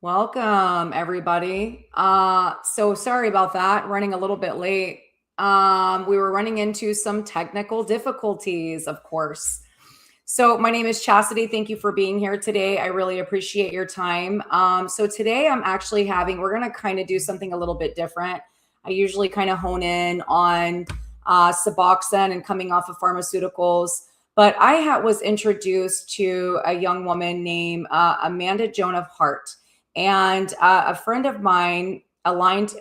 Welcome, everybody. So sorry about that, running a little bit late. We were running into some technical difficulties, of course. So my name is Chastity. Thank you for being here today. I really appreciate your time. So today I'm actually we're going to kind of do something a little bit different. I usually kind of hone in on Suboxone and coming off of pharmaceuticals. But was introduced to a young woman named Amanda Joan of Heart. And a friend of mine aligned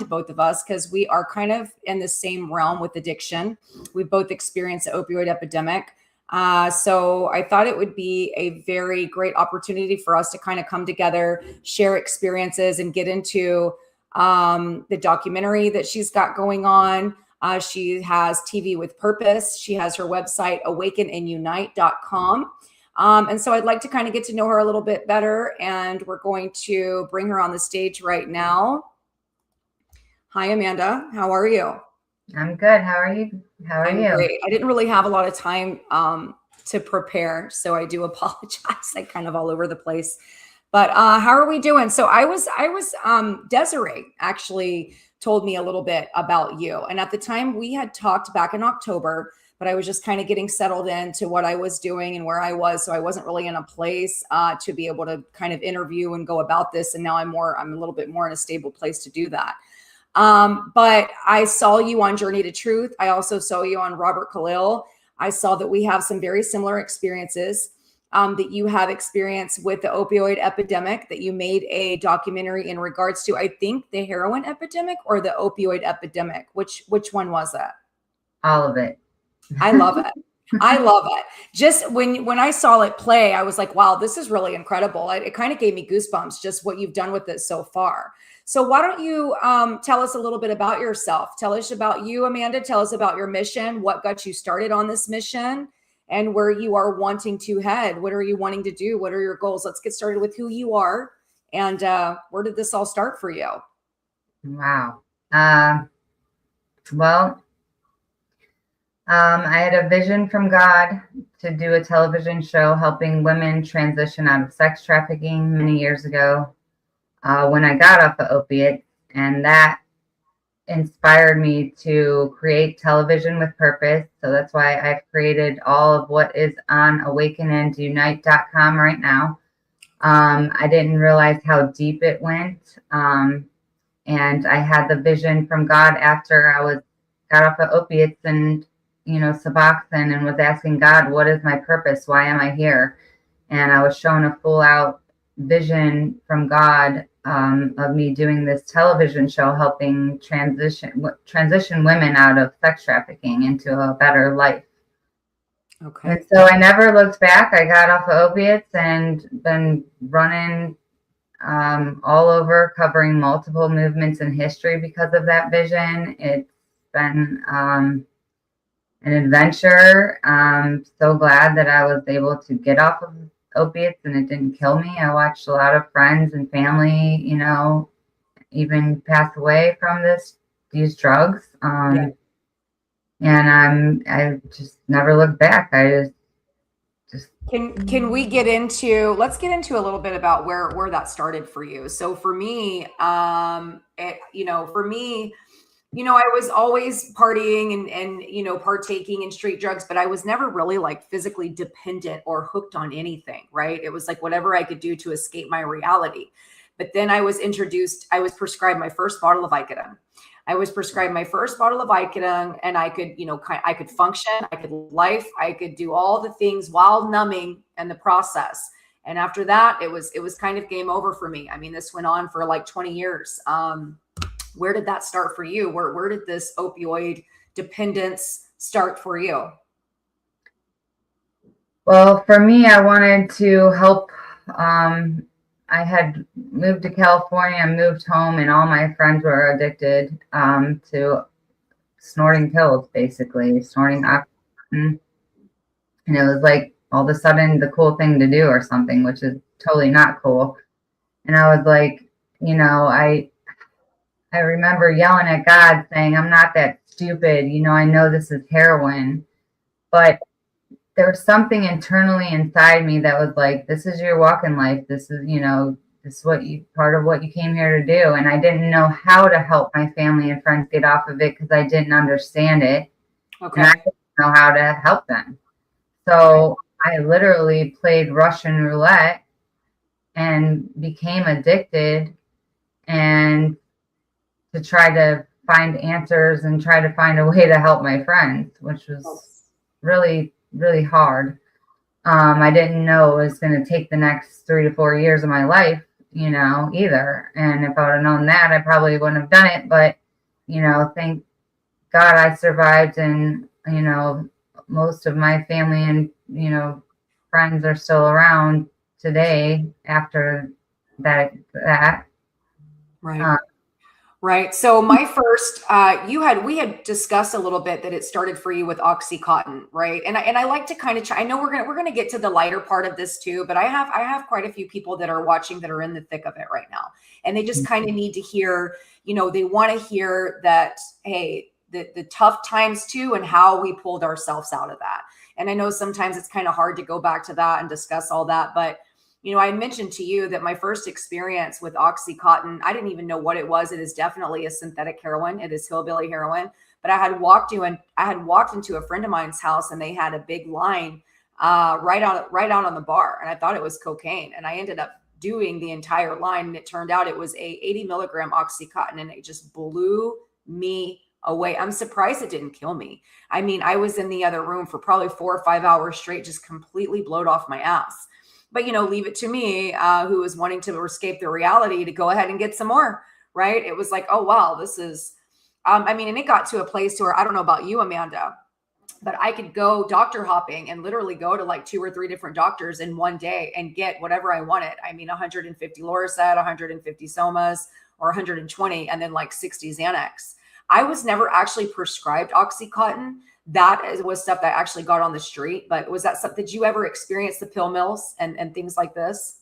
both of us because we are kind of in the same realm with addiction. We both experienced the opioid epidemic. So I thought it would be a very great opportunity for us to kind of come together, share experiences, and get into the documentary that she's got going on. She has TV with Purpose. She has her website, awakenandunite.com. And so I'd like to kind of get to know her a little bit better, and we're going to bring her on the stage right now. Hi, Amanda. How are you? I'm good. How are you? I'm great. I didn't really have a lot of time to prepare, so I do apologize. I kind of all over the place. But how are we doing? So Desiree actually told me a little bit about you. And at the time we had talked back in October, but I was just kind of getting settled into what I was doing and where I was. So I wasn't really in a place to be able to kind of interview and go about this. And now I'm a little bit more in a stable place to do that. But I saw you on Journey to Truth. I also saw you on Robert Khalil. I saw that we have some very similar experiences. That you have experience with the opioid epidemic, that you made a documentary in regards to, I think, the heroin epidemic or the opioid epidemic. Which one was that? All of it. I love it. I love it. Just when I saw it play, I was like, wow, this is really incredible. It kind of gave me goosebumps, just what you've done with it so far. So why don't you tell us a little bit about yourself? Tell us about you, Amanda. Tell us about your mission, what got you started on this mission, and where you are wanting to head. What are you wanting to do? What are your goals? Let's get started with who you are and where did this all start for you? Wow. Well, I had a vision from God to do a television show helping women transition out of sex trafficking many years ago when I got off the opiate. And that inspired me to create television with purpose. So that's why I've created all of what is on awakenandunite.com right now. I didn't realize how deep it went. And I had the vision from God after got off of opiates and, Suboxone, and was asking God, what is my purpose? Why am I here? And I was shown a full out vision from God of me doing this television show, helping transition women out of sex trafficking into a better life. Okay. And so I never looked back. I got off of opiates and been running all over, covering multiple movements in history because of that vision. It's been an adventure. I'm so glad that I was able to get off of opiates and it didn't kill me. I watched a lot of friends and family, even pass away from these drugs. And I just never looked back. I just can we let's get into a little bit about where that started for you. So for me, I was always partying and partaking in street drugs, but I was never really like physically dependent or hooked on anything, right? It was like whatever I could do to escape my reality. But then I was prescribed my first bottle of Vicodin. And I could, I could function, I could life, I could do all the things while numbing in the process. And after that, it was kind of game over for me. I mean, this went on for like 20 years. Where did that start for you? Where did this opioid dependence start for you? Well, for me, I wanted to help. I had moved to California, moved home, and all my friends were addicted to snorting pills, basically, snorting oxycontin. And it was like all of a sudden the cool thing to do or something, which is totally not cool. And I was like, I remember yelling at God saying, I'm not that stupid. I know this is heroin, but there was something internally inside me that was like, this is your walk in life. This is, this is part of what you came here to do. And I didn't know how to help my family and friends get off of it because I didn't understand it. Okay. And I didn't know how to help them. So I literally played Russian roulette and became addicted, and to try to find answers and try to find a way to help my friends, which was really, really hard. I didn't know it was going to take the next 3 to 4 years of my life, either. And if I would have known that, I probably wouldn't have done it. But, thank God I survived. And, most of my family and, friends are still around today after that. Right. Right. So my first, we had discussed a little bit that it started for you with Oxycontin, right? And I like to kind of I know we're gonna get to the lighter part of this too, but I have quite a few people that are watching that are in the thick of it right now, and they just kind of need to hear, they want to hear that, hey, the tough times too, and how we pulled ourselves out of that. And I know sometimes it's kind of hard to go back to that and discuss all that, but I mentioned to you that my first experience with Oxycontin, I didn't even know what it was. It is definitely a synthetic heroin. It is hillbilly heroin. But I had walked into a friend of mine's house, and they had a big line right out on the bar, and I thought it was cocaine. And I ended up doing the entire line, and it turned out it was a 80 milligram Oxycontin, and it just blew me away. I'm surprised it didn't kill me. I mean, I was in the other room for probably 4 or 5 hours straight, just completely blowed off my ass. But, leave it to me, who was wanting to escape the reality, to go ahead and get some more, right? It was like, oh, wow, this is, and it got to a place where, I don't know about you, Amanda, but I could go doctor hopping and literally go to like 2 or 3 different doctors in one day and get whatever I wanted. 150 Loracet, 150 Somas, or 120, and then like 60 Xanax. I was never actually prescribed Oxycontin. That was stuff that I actually got on the street. But was that something, did you ever experience the pill mills and things like this?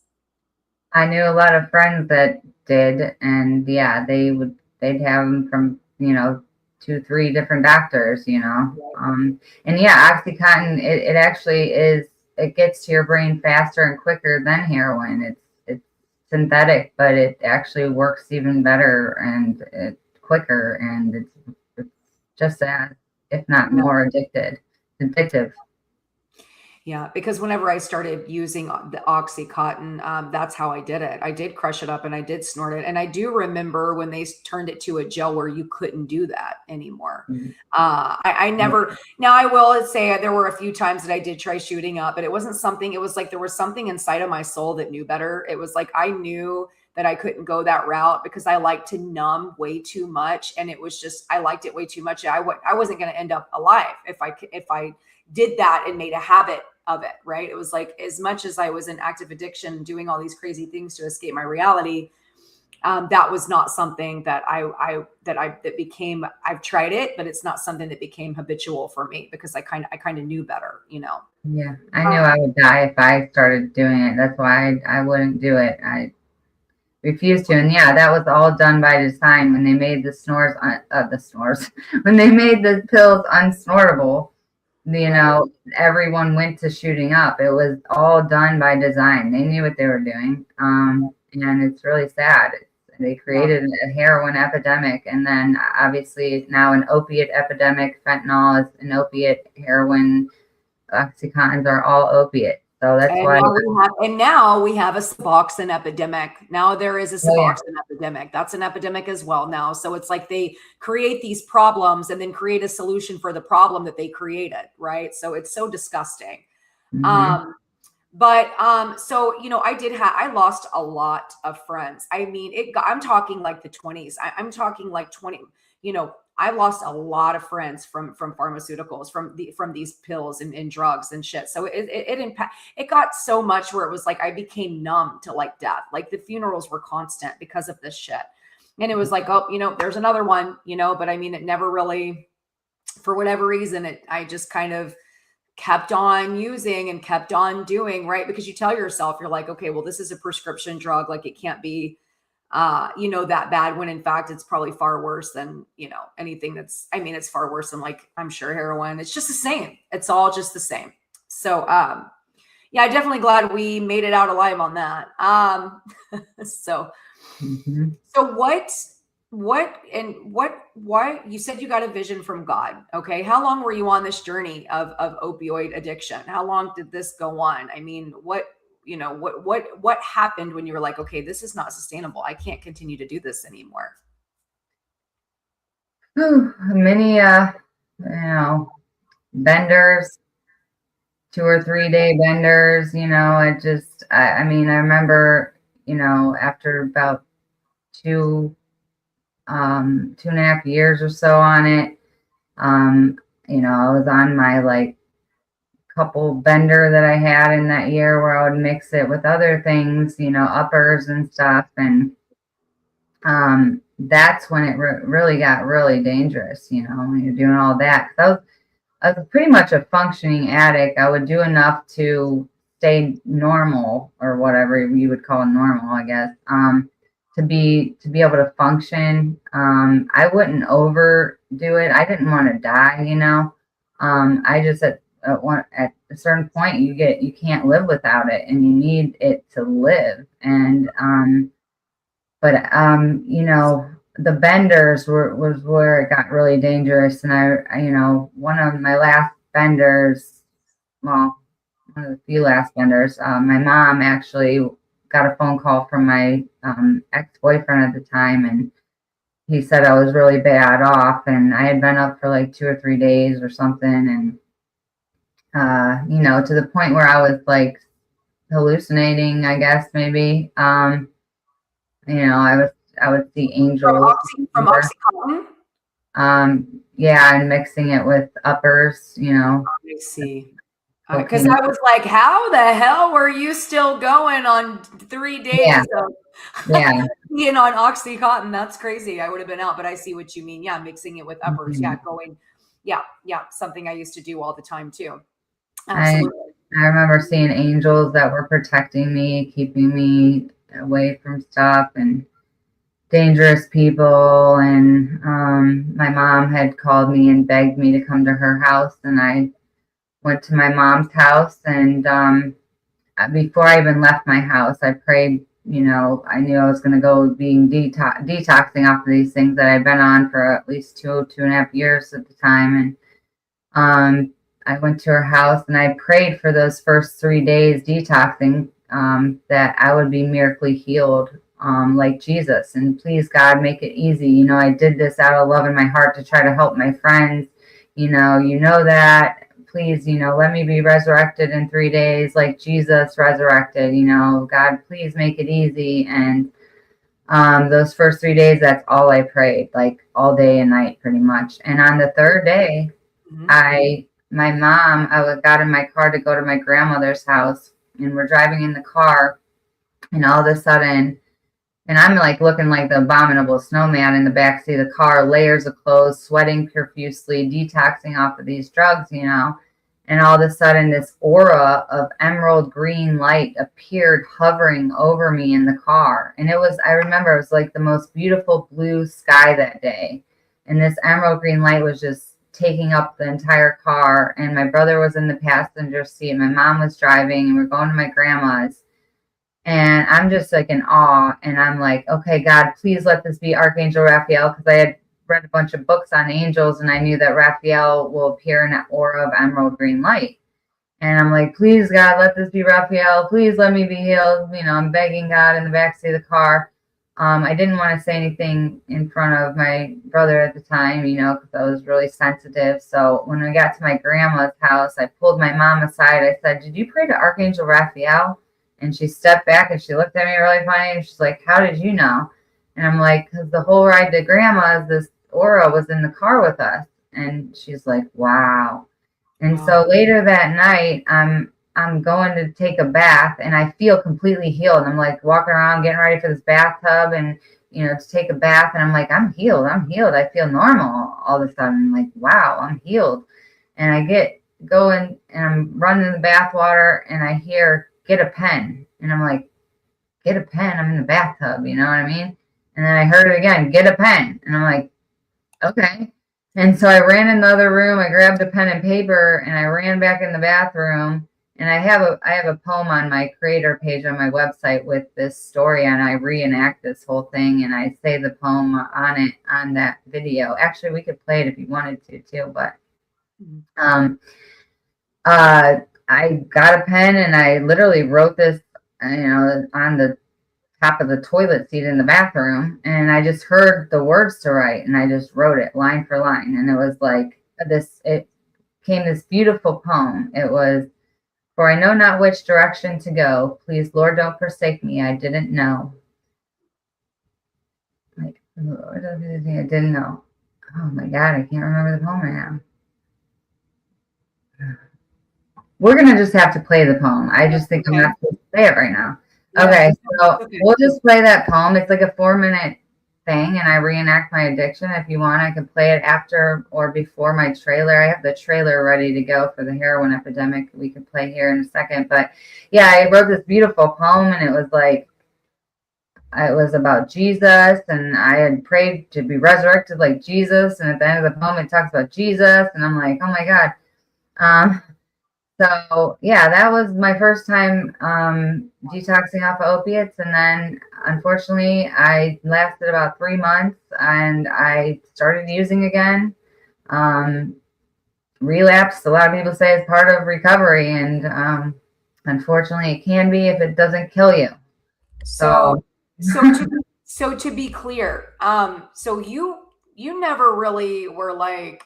I knew a lot of friends that did, and yeah, they'd have them from 2, 3 different doctors, and yeah, Oxycontin, it actually is, it gets to your brain faster and quicker than heroin. It's synthetic, but it actually works even better and it's quicker, and it's just as, if not more, addictive. Yeah, because whenever I started using the Oxycontin, that's how I did it. I did crush it up and I did snort it. And I do remember when they turned it to a gel where you couldn't do that anymore. Mm-hmm. I never, now I will say there were a few times that I did try shooting up, but it wasn't something, it was like there was something inside of my soul that knew better. It was like I knew that I couldn't go that route because I like to numb way too much. And it was just, I liked it way too much. I wasn't going to end up alive if I did that and made a habit of it, right? It was like, as much as I was in active addiction, doing all these crazy things to escape my reality, that was not something that became, I've tried it, but it's not something that became habitual for me because I kind of knew better, Yeah, I knew I would die if I started doing it. That's why I wouldn't do it. I refused to. And yeah, that was all done by design when they made when they made the pills unsnortable. Everyone went to shooting up. It was all done by design. They knew what they were doing. And it's really sad. They created a heroin epidemic, and then obviously now an opiate epidemic. Fentanyl is an opiate, heroin, Oxycontins are all opiate. So that's why. Now we have a Suboxone epidemic. Now there is a Suboxone epidemic. That's an epidemic as well now. So it's like they create these problems and then create a solution for the problem that they created, right? So it's so disgusting. Mm-hmm. So I lost a lot of friends. I mean, I'm talking like the 20s. I'm talking like 20. I lost a lot of friends from pharmaceuticals, from these pills and drugs and shit. So it got so much where it was like I became numb to like death. Like the funerals were constant because of this shit. And it was like, oh, there's another one, but I mean, it never really, for whatever reason, I just kind of kept on using and kept on doing, right? Because you tell yourself, you're like, okay, well, this is a prescription drug. Like it can't be, that bad, when in fact it's probably far worse than, anything it's far worse than, like, I'm sure heroin. It's just the same. It's all just the same. So, Yeah, definitely glad we made it out alive on that. So, so why you said you got a vision from God? Okay, how long were you on this journey of opioid addiction? How long did this go on? I mean, what happened when you were like, okay, this is not sustainable. I can't continue to do this anymore. Many, benders, 2 or 3 day benders, I mean, I remember, after about 2.5 years or so on it, I was on my like couple bender that I had in that year where I would mix it with other things, uppers and stuff. And that's when it really got really dangerous, when you're doing all that. 'Cause I was pretty much a functioning addict. I would do enough to stay normal, or whatever you would call normal, I guess. To be able to function. I wouldn't overdo it. I didn't want to die. I just at a certain point you can't live without it, and you need it to live. And but the benders was where it got really dangerous. And one of my last benders, well, one of the few last benders, my mom actually got a phone call from my ex-boyfriend at the time, and he said I was really bad off, and I had been up for like 2 or 3 days or something. And to the point where I was like hallucinating, I guess, maybe. I would see angels. From Oxycontin? Yeah, and mixing it with uppers, I see. Because I was like, how the hell were you still going on 3 days of being on Oxycontin? That's crazy. I would have been out, but I see what you mean. Yeah, mixing it with uppers. Yeah, going. Yeah, something I used to do all the time too. Absolutely. I remember seeing angels that were protecting me, keeping me away from stuff and dangerous people. And my mom had called me and begged me to come to her house, and I went to my mom's house. And before I even left my house, I prayed. I knew I was going to go being detoxing off of these things that I'd been on for at least 2.5 years at the time. And I went to her house and I prayed for those first 3 days detoxing, that I would be miraculously healed, like Jesus. And please, God, make it easy. I did this out of love in my heart to try to help my friends. That. Please, let me be resurrected in 3 days like Jesus resurrected. God, please make it easy. And those first 3 days, that's all I prayed, like all day and night pretty much. And on the third day, I got in my car to go to my grandmother's house, and we're driving in the car, and all of a sudden, and I'm like looking like the abominable snowman in the backseat of the car, layers of clothes, sweating profusely, detoxing off of these drugs, and all of a sudden this aura of emerald green light appeared hovering over me in the car. And I remember it was like the most beautiful blue sky that day. And this emerald green light was just taking up the entire car. And my brother was in the passenger seat. My mom was driving, and we're going to my grandma's. And I'm just like in awe. And I'm like, okay, God, please let this be Archangel Raphael, because I had read a bunch of books on angels, and I knew that Raphael will appear in that aura of emerald green light. And I'm like, please, God, let this be Raphael. Please let me be healed. I'm begging God in the backseat of the car. I didn't want to say anything in front of my brother at the time, because I was really sensitive. So when we got to my grandma's house, I pulled my mom aside. I said, did you pray to Archangel Raphael? And she stepped back and she looked at me really funny. And she's like, how did you know? And I'm like, because the whole ride to grandma's, this aura was in the car with us. And she's like, wow. And so later that night, I'm going to take a bath, and I feel completely healed. I'm like walking around getting ready for this bathtub and, to take a bath. And I'm like, I'm healed. I feel normal all of a sudden. I'm like, wow, I'm healed. And I get going and I'm running in the bath water, and I hear, get a pen. And I'm like, get a pen? I'm in the bathtub. You know what I mean? And then I heard it again, get a pen. And I'm like, okay. And so I ran in the other room. I grabbed a pen and paper, and I ran back in the bathroom. And I have a poem on my creator page on my website with this story, and I reenact this whole thing, and I say the poem on it on that video. Actually, we could play it if you wanted to too, but um I got a pen and I literally wrote this, on the top of the toilet seat in the bathroom, and I just heard the words to write, and I just wrote it line for line, and it was like this. It came this beautiful poem. It was, "For I know not which direction to go. Please, Lord, don't forsake me. I didn't know." Like, Lord, I didn't know. Oh my God, I can't remember the poem right now. We're gonna just have to play the poem. I just think I'm not supposed to say it right now. Okay, so we'll just play that poem. It's like a 4-minute thing, and I reenact my addiction. If you want, I can play it after or before my trailer. I have the trailer ready to go for the heroin epidemic. We could play here in a second. But yeah, I wrote this beautiful poem, and it was like, it was about Jesus, and I had prayed to be resurrected like Jesus. And at the end of the poem, it talks about Jesus, and I'm like, oh my God. So yeah, that was my first time detoxing off of opiates, and then unfortunately, I lasted about 3 months, and I started using again. Relapse, a lot of people say, is part of recovery, and unfortunately, it can be if it doesn't kill you. So to be clear, so you never really were like,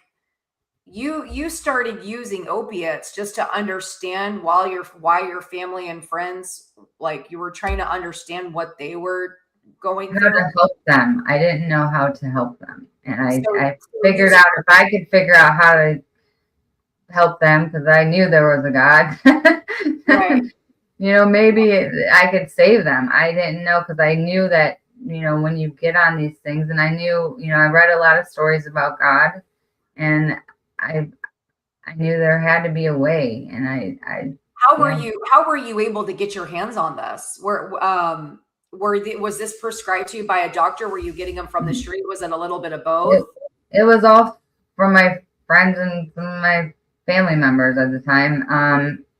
you started using opiates just to understand why your family and friends, like, you were trying to understand what they were going How through. to help them. I didn't know how to help them, and I figured out, if I could figure out how to help them, because I knew there was a God. Right. Maybe I could save them. I didn't know, because I knew that, when you get on these things, and I knew, I read a lot of stories about God, and I knew there had to be a way, and I How were you able to get your hands on this? Was this prescribed to you by a doctor? Were you getting them from the street? Was it a little bit of both? It was all from my friends and from my family members at the time.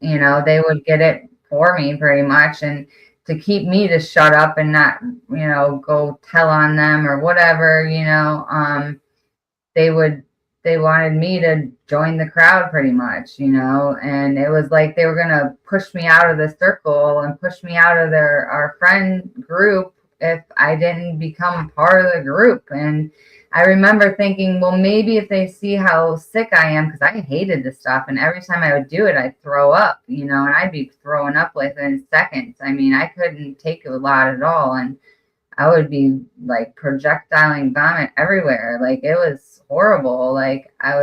They would get it for me pretty much, and to keep me to shut up and not, go tell on them or whatever, they wanted me to join the crowd pretty much, and it was like they were going to push me out of the circle and push me out of our friend group if I didn't become part of the group. And I remember thinking, well, maybe if they see how sick I am, because I hated this stuff, and every time I would do it, I'd throw up, and I'd be throwing up within seconds. I mean, I couldn't take a lot at all, and I would be like projectiling vomit everywhere. Like, it was horrible. Like, I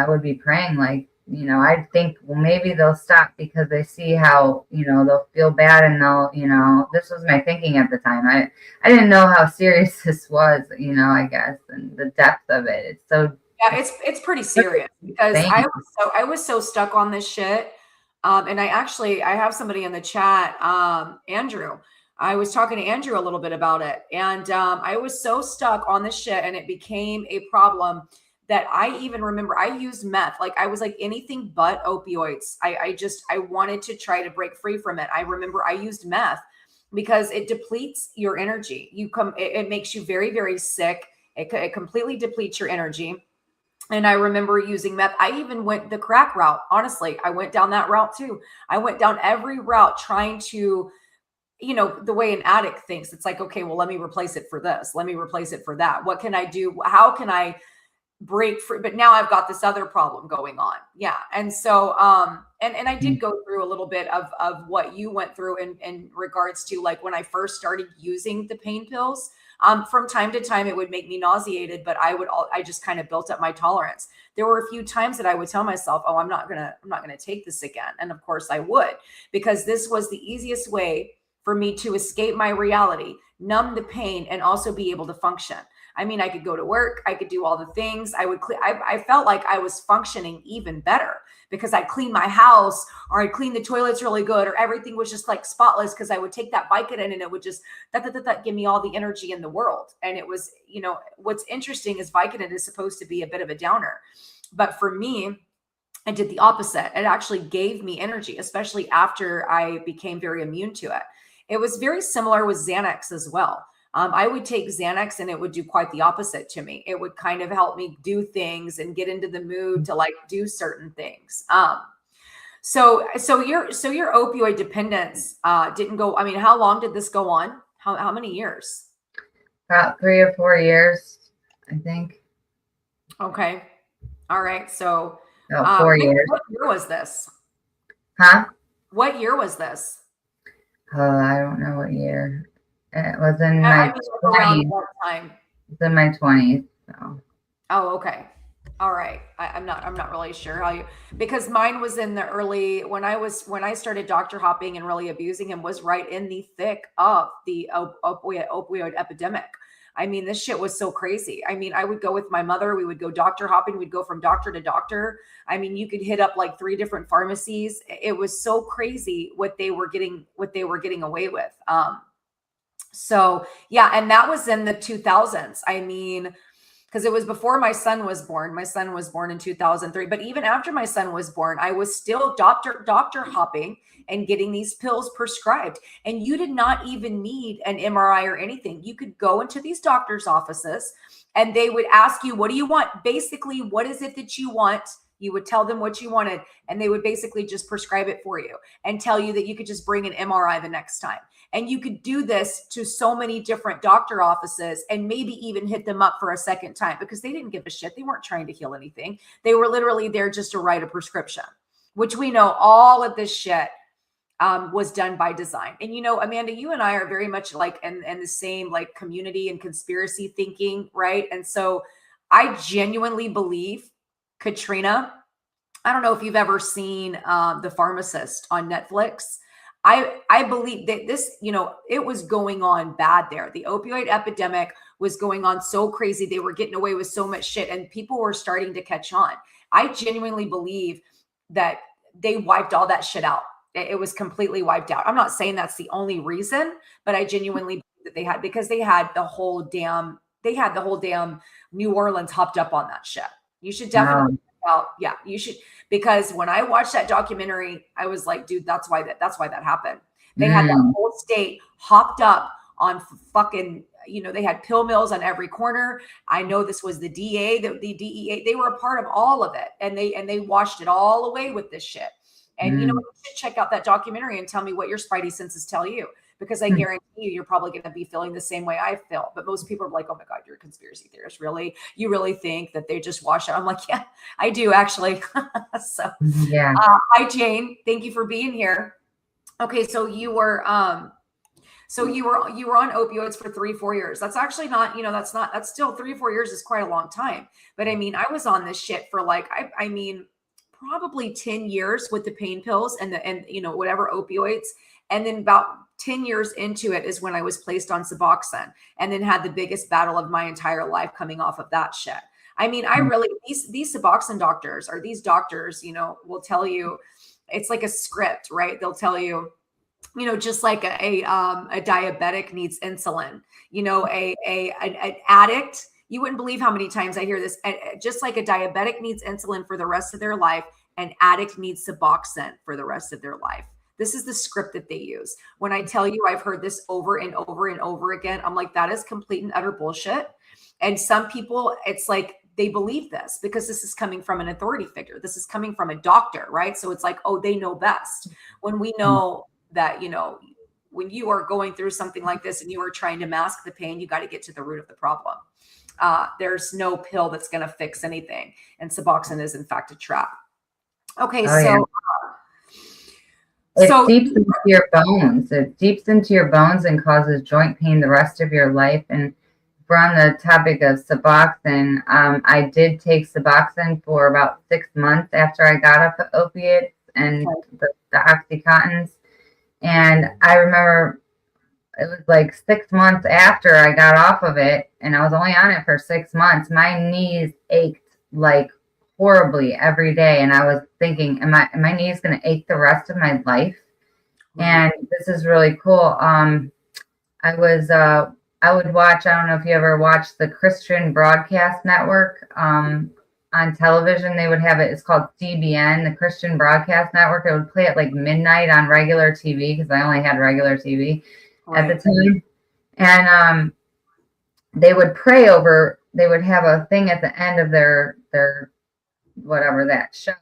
would be praying, like, I'd think, well, maybe they'll stop because they see how, they'll feel bad, and they'll, this was my thinking at the time. I didn't know how serious this was, I guess, and the depth of it. It's so, yeah, it's pretty serious, because I was so stuck on this shit. And I have somebody in the chat, Andrew. I was talking to Andrew a little bit about it, and I was so stuck on this shit, and it became a problem that I even remember I used meth. Like, I was like anything but opioids. I wanted to try to break free from it. I remember I used meth because it depletes your energy. It makes you very, very sick. It completely depletes your energy. And I remember using meth. I even went the crack route. Honestly, I went down that route too. I went down every route trying to, the way an addict thinks. It's like, okay, well, let me replace it for this. Let me replace it for that. What can I do? How can I break free? But now I've got this other problem going on. Yeah. And so, and I did go through a little bit of what you went through in regards to, like, when I first started using the pain pills. From time to time, it would make me nauseated, but I just kind of built up my tolerance. There were a few times that I would tell myself, oh, I'm not going to take this again. And of course I would, because this was the easiest way for me to escape my reality, numb the pain, and also be able to function. I mean, I could go to work, I could do all the things. I felt like I was functioning even better because I'd clean my house, or I'd clean the toilets really good, or everything was just like spotless, because I would take that Vicodin and it would just give me all the energy in the world. And it was, what's interesting is Vicodin is supposed to be a bit of a downer. But for me, I did the opposite. It actually gave me energy, especially after I became very immune to it. It was very similar with Xanax as well. I would take Xanax and it would do quite the opposite to me. It would kind of help me do things and get into the mood to like do certain things. So your opioid dependence didn't go. I mean, how long did this go on? How many years? About 3 or 4 years, I think. Okay. All right. So About 4 years. what year was this? Huh? What year was this? Oh, I don't know what year. It was in I my mean, around 20s. what time? It's in my 20s. So. Oh, okay. All right. I'm not really sure how you, because mine was in the early, when I started doctor hopping and really abusing him was right in the thick of the opioid epidemic. I mean, this shit was so crazy. I mean, I would go with my mother, we would go doctor hopping, we'd go from doctor to doctor. I mean, you could hit up like 3 different pharmacies. It was so crazy what they were getting away with. So yeah, and that was in the 2000s. I mean, because it was before my son was born. My son was born in 2003. But even after my son was born, I was still doctor hopping and getting these pills prescribed. And you did not even need an MRI or anything. You could go into these doctors' offices and they would ask you, what do you want? Basically, what is it that you want? You would tell them what you wanted, and they would basically just prescribe it for you and tell you that you could just bring an MRI the next time. And you could do this to so many different doctor offices and maybe even hit them up for a second time because they didn't give a shit. They weren't trying to heal anything. They were literally there just to write a prescription, which we know all of this shit was done by design. And, you know, Amanda, you and I are very much like in the same like community and conspiracy thinking, right? And so I genuinely believe, Katrina, I don't know if you've ever seen The Pharmacist on Netflix. I believe that this, you know, it was going on bad there. The opioid epidemic was going on so crazy. They were getting away with so much shit and people were starting to catch on. I genuinely believe that they wiped all that shit out. It was completely wiped out. I'm not saying that's the only reason, but I genuinely believe that they had, because they had the whole damn New Orleans hopped up on that shit. You should definitely yeah, you should, because when I watched that documentary, I was like, dude, that's why that happened. They had that whole state hopped up on fucking, you know, they had pill mills on every corner. I know this was the DA, the DEA, they were a part of all of it, and they washed it all away with this shit. And you know, you should check out that documentary and tell me what your spidey senses tell you, because I guarantee you're probably going to be feeling the same way I feel. But most people are like, oh my God, you're a conspiracy theorist. Really? You really think that they just wash out? I'm like, yeah, I do actually. So yeah. Hi, Jane. Thank you for being here. Okay. So you were on opioids for 3-4 years. That's actually not, you know, that's still 3-4 years is quite a long time. But I mean, I was on this shit for like, I mean, probably 10 years with the pain pills and you know, whatever opioids. And then about 10 years into it is when I was placed on Suboxone, and then had the biggest battle of my entire life coming off of that shit. I mean, I really, these Suboxone doctors, or these doctors, you know, will tell you, it's like a script, right? They'll tell you, you know, just like a diabetic needs insulin, you know, an addict. You wouldn't believe how many times I hear this. Just like a diabetic needs insulin for the rest of their life, an addict needs Suboxone for the rest of their life. This is the script that they use. When I tell you I've heard this over and over and over again, I'm like, that is complete and utter bullshit. And some people, it's like they believe this because this is coming from an authority figure. This is coming from a doctor, right? So it's like, oh, they know best. When we know that, you know, when you are going through something like this and you are trying to mask the pain, you got to get to the root of the problem. There's no pill that's going to fix anything. And Suboxone is in fact a trap. Okay. It seeps into your bones. It seeps into your bones and causes joint pain the rest of your life. And we're on the topic of Suboxone. I did take Suboxone for about 6 months after I got off of opiates and the Oxycontins. And I remember it was like 6 months after I got off of it, and I was only on it for 6 months. My knees ached like horribly every day, and I was thinking, am my knees going to ache the rest of my life? And this is really cool. I would watch, I don't know if you ever watched the Christian Broadcast Network on on television. They would have it. It's called CBN, the Christian Broadcast Network. It would play at like midnight on regular TV because I only had regular TV at the time. And they would pray over. They would have a thing at the end of their whatever that show,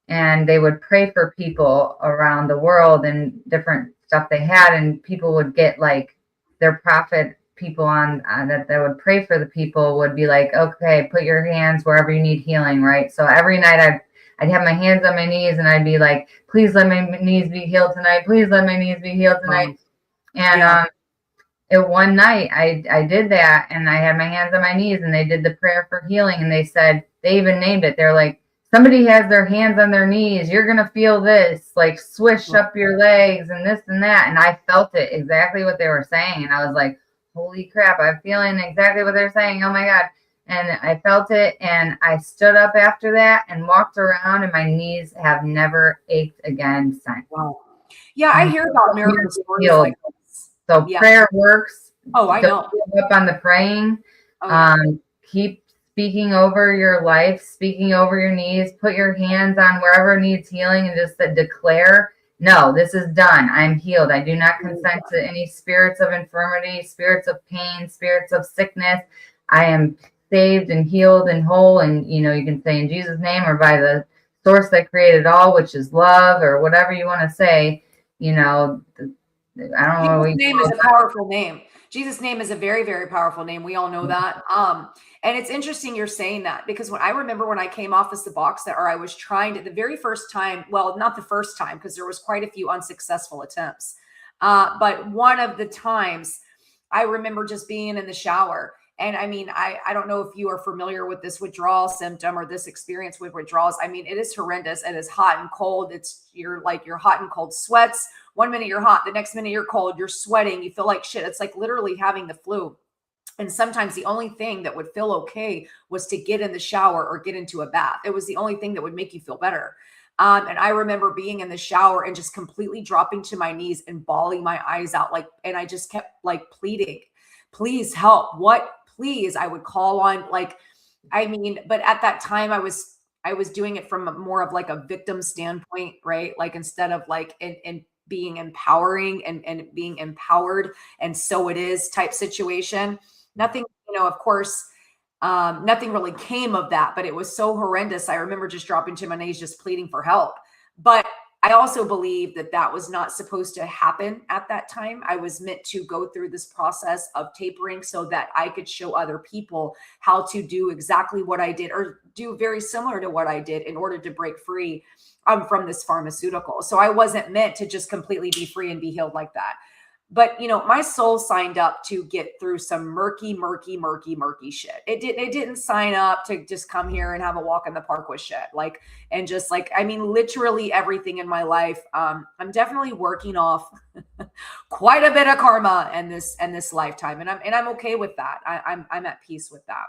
and they would pray for people around the world and different stuff they had, and people would get like their prophet people on that would pray for the people would be like, okay, put your hands wherever you need healing, right? So every night I'd have my hands on my knees and I'd be like, please let my knees be healed tonight, please let my knees be healed tonight. And one night I did that, and I had my hands on my knees, and they did the prayer for healing, and they said, they even named it, they're like, somebody has their hands on their knees, you're going to feel this, like swish up your legs and this and that. And I felt it exactly what they were saying. And I was like, holy crap, I'm feeling exactly what they're saying. Oh my God. And I felt it. And I stood up after that and walked around, and my knees have never ached again since. Wow. Yeah, I hear about miracle stories like this. So prayer works. Oh, I know. Don't give up on the praying. Keep speaking over your life, speaking over your knees, put your hands on wherever needs healing, and just declare, no, this is done. I'm healed. I do not consent to any spirits of infirmity, spirits of pain, spirits of sickness. I am saved and healed and whole. And, you know, you can say in Jesus' name or by the source that created all, which is love, or whatever you want to say, you know, I don't know. Jesus' name is a powerful name. Jesus' name is a very, very powerful name. We all know that. And it's interesting you're saying that, because when I remember when I came off as the box, or I was trying to the very first time, well, not the first time, because there was quite a few unsuccessful attempts. But one of the times I remember just being in the shower. And I mean, I don't know if you are familiar with this withdrawal symptom or this experience with withdrawals. I mean, it is horrendous. It is hot and cold. You're hot and cold sweats. 1 minute you're hot, the next minute you're cold, you're sweating, you feel like shit. It's like literally having the flu. And sometimes the only thing that would feel okay was to get in the shower or get into a bath. It was the only thing that would make you feel better. And I remember being in the shower and just completely dropping to my knees and bawling my eyes out. And I just kept like pleading, please help. What? Please. I would call on but at that time I was doing it from more of like a victim standpoint, right? Like instead of like in being empowering and being empowered, and so it is type situation. Nothing, of course, nothing really came of that, but it was so horrendous. I remember just dropping to my knees, just pleading for help. But I also believe that that was not supposed to happen at that time. I was meant to go through this process of tapering so that I could show other people how to do exactly what I did, or do very similar to what I did, in order to break free from this pharmaceutical. So I wasn't meant to just completely be free and be healed like that. But, my soul signed up to get through some murky shit. It didn't sign up to just come here and have a walk in the park with shit. Literally everything in my life. I'm definitely working off quite a bit of karma in this lifetime. And I'm okay with that. I'm at peace with that.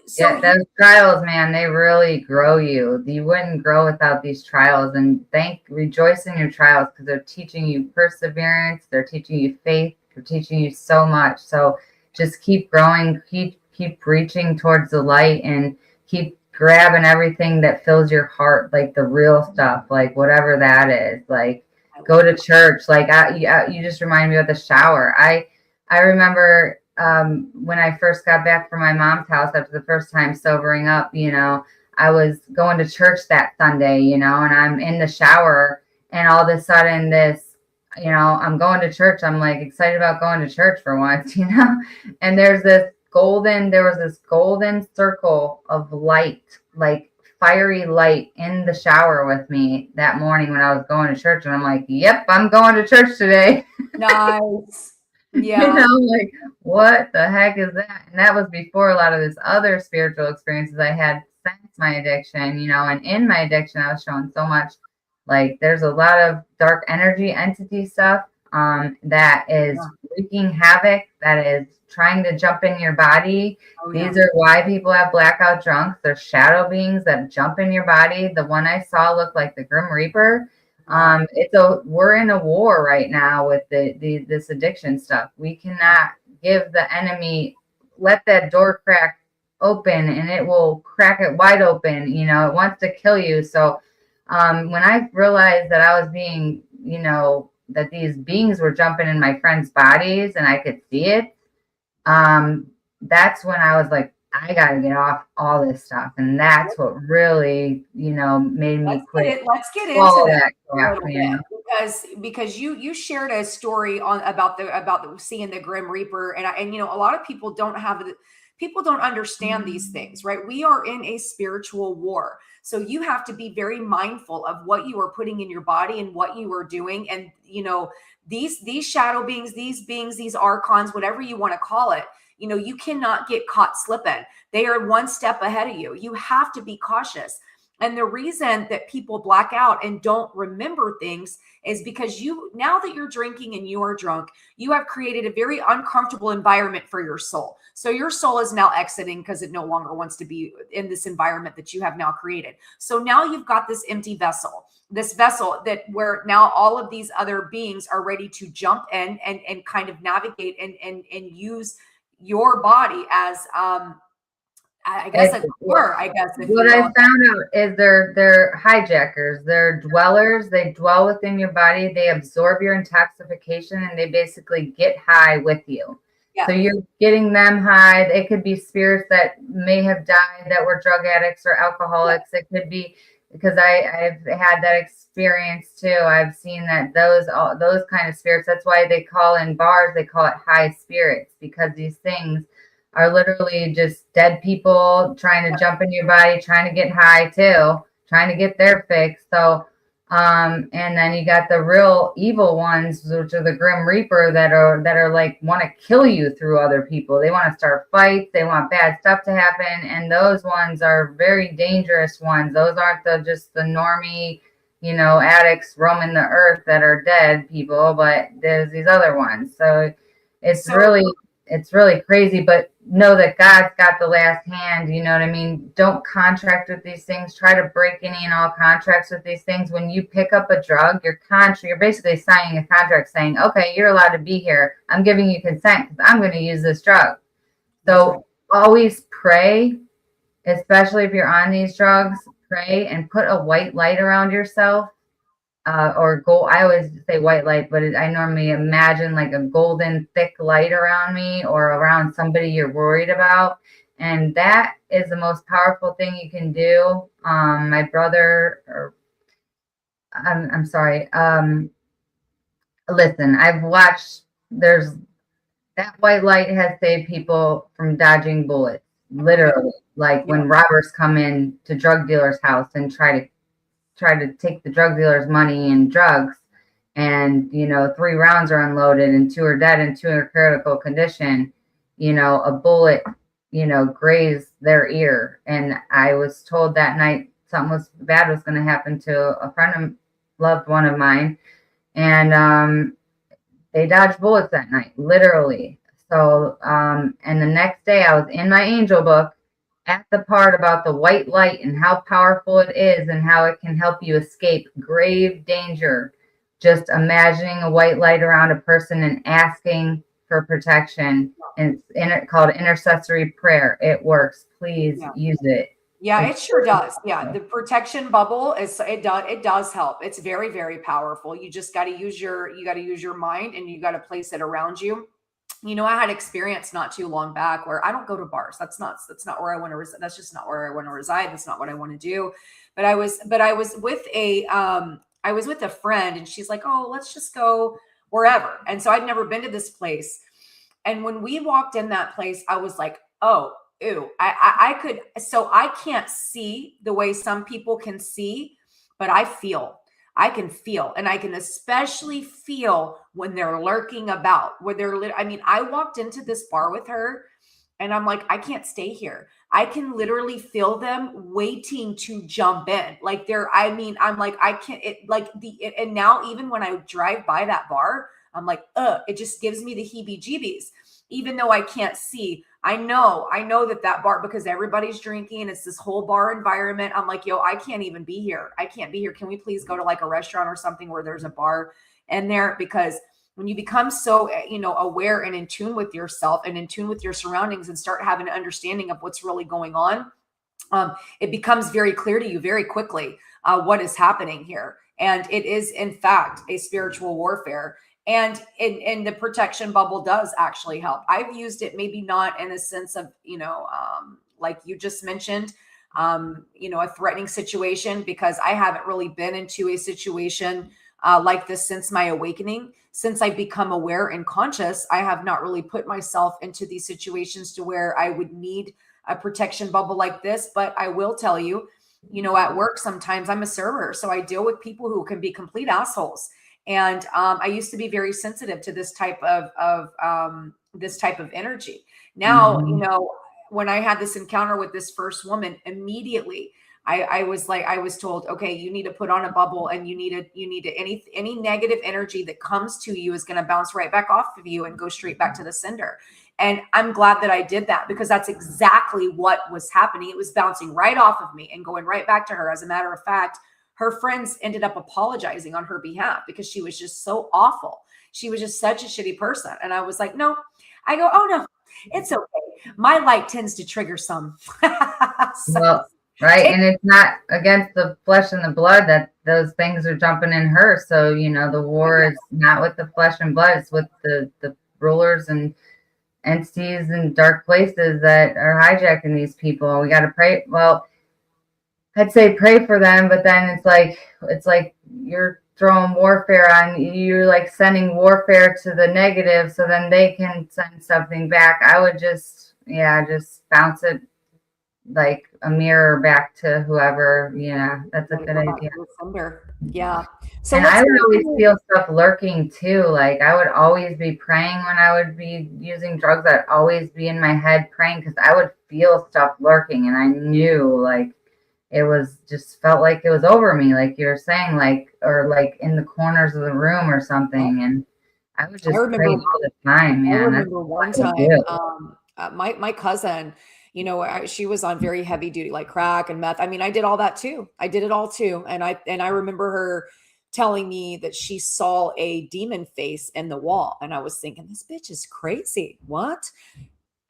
So those trials, man, they really grow you. You wouldn't grow without these trials. And rejoice in your trials, because they're teaching you perseverance. They're teaching you faith. They're teaching you so much. So just keep growing, keep reaching towards the light, and keep grabbing everything that fills your heart, like the real stuff, like whatever that is. Like go to church. Like you just remind me of the shower. I remember when I first got back from my mom's house after the first time sobering up, I was going to church that Sunday, and I'm in the shower, and all of a sudden this, I'm going to church. I'm like excited about going to church for once, and there was this golden circle of light, like fiery light, in the shower with me that morning when I was going to church. And I'm like, yep, I'm going to church today. Nice. Yeah. Like, what the heck is that? And that was before a lot of this other spiritual experiences I had since my addiction, and in my addiction, I was showing so much, like there's a lot of dark energy entity stuff that is wreaking havoc, that is trying to jump in your body. These are why people have blackout drunks. They're shadow beings that jump in your body. The one I saw looked like the Grim Reaper. We're in a war right now with this addiction stuff. We cannot give the enemy, let that door crack open and it will crack it wide open. You know, it wants to kill you. So when I realized that I was being, you know, that these beings were jumping in my friends' bodies and I could see it, that's when I was like, I got to get off all this stuff. And that's what really, you know, made me quit Let's get into all that that a crap, little you know. bit because you shared a story on about the seeing the Grim Reaper, and you know, a lot of people don't have the people don't understand these things, right? We are in a spiritual war. So you have to be very mindful of what you are putting in your body and what you are doing. And you know, these shadow beings, these archons, whatever you want to call it, you know, you cannot get caught slipping. They are one step ahead of you. You have to be cautious. And the reason that people black out and don't remember things is because now that you're drinking and you are drunk, you have created a very uncomfortable environment for your soul. So your soul is now exiting because it no longer wants to be in this environment that you have now created. So now you've got this empty vessel, this vessel that where now all of these other beings are ready to jump in and kind of navigate and use your body as I guess a door, I guess, if What you I will. found out is they're hijackers. They're dwellers. They dwell within your body. They absorb your intoxication and they basically get high with you. So Yeah. you're getting them high. It could be spirits that may have died that were drug addicts or Yeah. alcoholics. It could be because I've had that experience too. I've seen that those kind of spirits. That's why they call in bars, they call it high spirits, because these things are literally just dead people trying to jump in your body, trying to get high too, trying to get their fix. So, and then you got the real evil ones, which are the Grim Reaper that are like want to kill you through other people. They want to start fights. They want bad stuff to happen, and those ones are very dangerous ones. Those aren't just the normie, you know, addicts roaming the earth that are dead people, but there's these other ones. So it's So really it's really crazy, but know that God's got the last hand. You know what I mean? Don't contract with these things. Try to break any and all contracts with these things. When you pick up a drug, you're basically signing a contract saying, okay, you're allowed to be here. I'm giving you consent because I'm going to use this drug. that's right. So always pray, especially if you're on these drugs, pray and put a white light around yourself. Or gold. I always say white light, but I normally imagine like a golden thick light around me or around somebody you're worried about. And that is the most powerful thing you can do. My brother, or I'm sorry. Listen, I've watched, that white light has saved people from dodging bullets, Yeah. literally. Like Yeah. when robbers come in to drug dealers' house and try to take the drug dealer's money and drugs, and you know 3 rounds are unloaded and 2 are dead and 2 are critical condition. You know, a bullet, you know, grazed their ear, and I was told that night something was bad was going to happen to a friend of loved one of mine, and they dodged bullets that night, literally. So and the next day I was in my angel book at the part about the white light and how powerful it is and how it can help you escape grave danger. Just imagining a white light around a person and asking for protection. And it's called intercessory prayer. It works. Please Yeah. use it. Yeah, It's it sure does. Yeah, the protection bubble it does help. It's very, very powerful. You just got to use your mind and you got to place it around you. You know, I had experience not too long back where I don't go to bars. That's not where I want to reside. That's just not where I want to reside. That's not what I want to do. But I was with a friend and she's like, "Oh, let's just go wherever." And so I'd never been to this place. And when we walked in that place, I was like, "Oh, ew." I could, so I can't see the way some people can see, but I feel. I can feel, and I can especially feel when they're lurking about, where I mean, I walked into this bar with her and I'm like, I can't stay here. I can literally feel them waiting to jump in. Like I mean, I'm like, I can't, and now even when I drive by that bar, I'm like, it just gives me the heebie jeebies, even though I can't see. I know that bar, because everybody's drinking. It's this whole bar environment. I'm like, yo, I can't even be here. I can't be here. Can we please go to like a restaurant or something where there's a bar in there? Because when you become so, aware and in tune with yourself and in tune with your surroundings and start having an understanding of what's really going on, it becomes very clear to you very quickly what is happening here. And it is, in fact, a spiritual warfare. And in the protection bubble does actually help. I've used it, maybe not in a sense of, like you just mentioned, a threatening situation, because I haven't really been into a situation like this since my awakening. Since I've become aware and conscious, I have not really put myself into these situations to where I would need a protection bubble like this. But I will tell you, at work, sometimes I'm a server, so I deal with people who can be complete assholes. And I used to be very sensitive to this type of energy. Now, when I had this encounter with this first woman, immediately I was told, okay, you need to put on a bubble, and you need to any negative energy that comes to you is going to bounce right back off of you and go straight back to the sender. And I'm glad that I did that, because that's exactly what was happening. It was bouncing right off of me and going right back to her. As a matter of fact, her friends ended up apologizing on her behalf because she was just so awful. She was just such a shitty person. And I was like, no. I go, oh no, it's okay. My light tends to trigger some. Well, right. And it's not against the flesh and the blood that those things are jumping in her. So, the war is not with the flesh and blood. It's with the rulers and entities and dark places that are hijacking these people. We got to pray. Well, I'd say pray for them, but then it's like you're throwing warfare on, you're like sending warfare to the negative, so then they can send something back. I would just bounce it like a mirror back to whoever. Yeah, that's a good idea. Yeah. So and I would always feel stuff lurking too. Like I would always be praying when I would be using drugs. I'd always be in my head praying, because I would feel stuff lurking, and I knew like it was just felt like it was over me, like you're saying, or in the corners of the room or something. And I would just pray all the time. I remember one time, my cousin, she was on very heavy duty, like crack and meth. I mean, I did all that too. I did it all too. And I remember her telling me that she saw a demon face in the wall. And I was thinking, this bitch is crazy. What?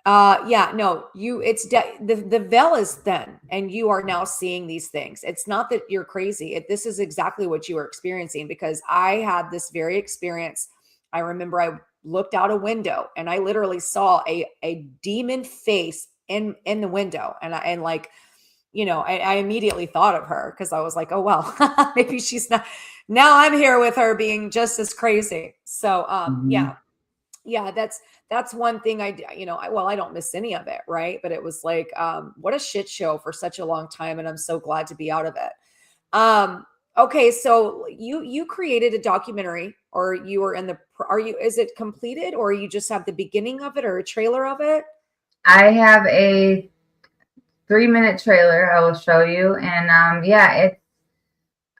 Yeah, no, the veil is thin, and you are now seeing these things. It's not that you're crazy. This is exactly what you are experiencing, because I had this very experience. I remember I looked out a window and I literally saw a demon face in the window. And I immediately thought of her, because I was like, oh, well, maybe she's not. Now I'm here with her being just as crazy. So, yeah, that's one thing I don't miss any of it. Right. But it was like, what a shit show for such a long time. And I'm so glad to be out of it. Okay. So you created a documentary, or you were is it completed, or you just have the beginning of it, or a trailer of it? I have a 3-minute trailer I will show you. And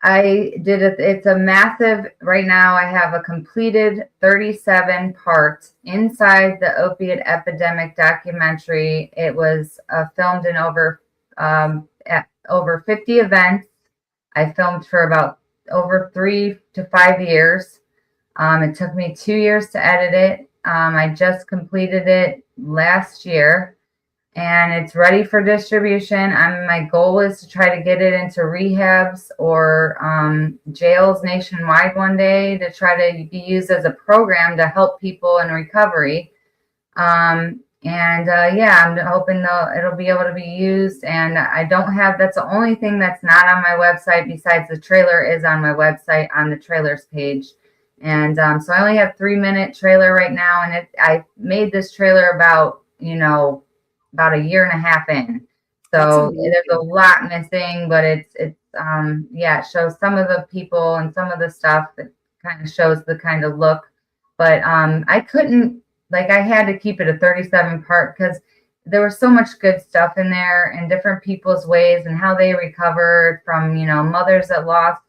I did it. It's a massive, right now I have a completed 37 parts inside the opiate epidemic documentary. It was filmed in over 50 events. I filmed for about over 3 to 5 years. It took me 2 years to edit it. I just completed it last year, and it's ready for distribution. My goal is to try to get it into rehabs or jails nationwide one day, to try to be used as a program to help people in recovery. I'm hoping it'll be able to be used. And that's the only thing that's not on my website, besides the trailer is on my website on the trailers page. And so I only have 3-minute trailer right now. And I made this trailer about a year and a half in. So there's a lot missing, but it shows some of the people and some of the stuff that kind of shows the kind of look. But I couldn't, I had to keep it a 37 part, because there was so much good stuff in there, and different people's ways and how they recovered from, mothers that lost